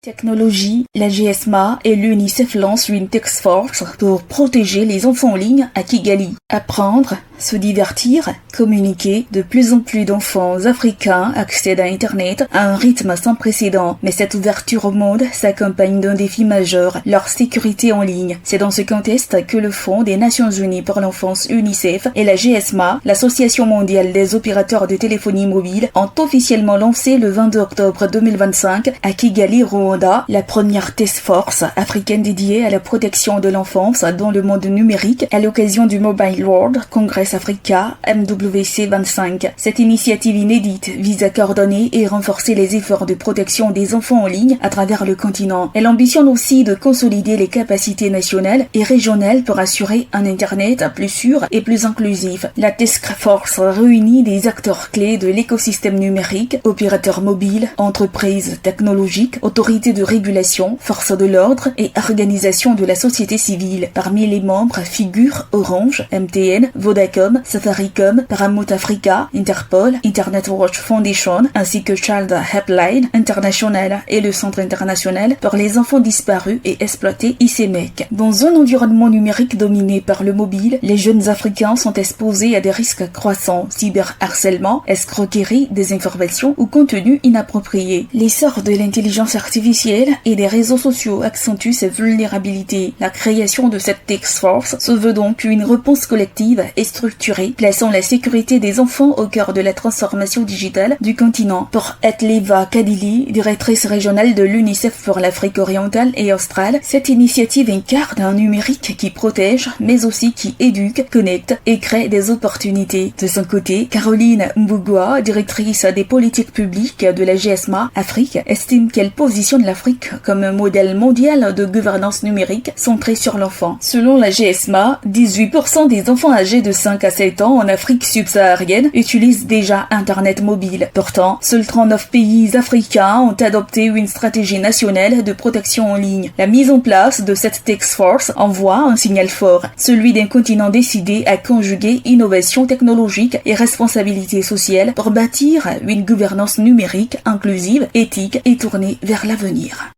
Technologie, la GSMA et l'UNICEF lancent une task force pour protéger les enfants en ligne à Kigali. Apprendre, se divertir, communiquer, de plus en plus d'enfants africains accèdent à Internet à un rythme sans précédent. Mais cette ouverture au monde s'accompagne d'un défi majeur, leur sécurité en ligne. C'est dans ce contexte que le Fonds des Nations Unies pour l'enfance UNICEF et la GSMA, l'Association mondiale des opérateurs de téléphonie mobile, ont officiellement lancé le 22 octobre 2025 à Kigali, Rwanda, la première task force africaine dédiée à la protection de l'enfance dans le monde numérique à l'occasion du Mobile World Congress Africa MWC 25. Cette initiative inédite vise à coordonner et renforcer les efforts de protection des enfants en ligne à travers le continent. Elle ambitionne aussi de consolider les capacités nationales et régionales pour assurer un Internet plus sûr et plus inclusif. La Task Force réunit des acteurs clés de l'écosystème numérique, opérateurs mobiles, entreprises technologiques, autorités de régulation, forces de l'ordre et organisations de la société civile. Parmi les membres figurent Orange, MTN, Vodacom, Safaricom, Paramount Africa, Interpol, Internet Watch Foundation, ainsi que Child Helpline International et le Centre international pour les enfants disparus et exploités ICMEC. Dans un environnement numérique dominé par le mobile, les jeunes Africains sont exposés à des risques croissants, cyberharcèlement, escroquerie, désinformation ou contenu inapproprié. L'essor de l'intelligence artificielle et des réseaux sociaux accentue ces vulnérabilités. La création de cette task force se veut donc une réponse collective et structurée, plaçant la sécurité des enfants au cœur de la transformation digitale du continent. Pour Etleva Kadili, directrice régionale de l'UNICEF pour l'Afrique orientale et australe, cette initiative incarne un numérique qui protège, mais aussi qui éduque, connecte et crée des opportunités. De son côté, Caroline Mbugua, directrice des politiques publiques de la GSMA Afrique, estime qu'elle positionne l'Afrique comme un modèle mondial de gouvernance numérique centré sur l'enfant. Selon la GSMA, 18% des enfants âgés de 5 à 7 ans en Afrique subsaharienne utilisent déjà Internet mobile. Pourtant, seuls 39 pays africains ont adopté une stratégie nationale de protection en ligne. La mise en place de cette task force envoie un signal fort, celui d'un continent décidé à conjuguer innovation technologique et responsabilité sociale pour bâtir une gouvernance numérique inclusive, éthique et tournée vers l'avenir.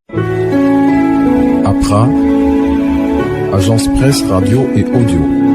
APRA, Agence Presse, Radio et Audio.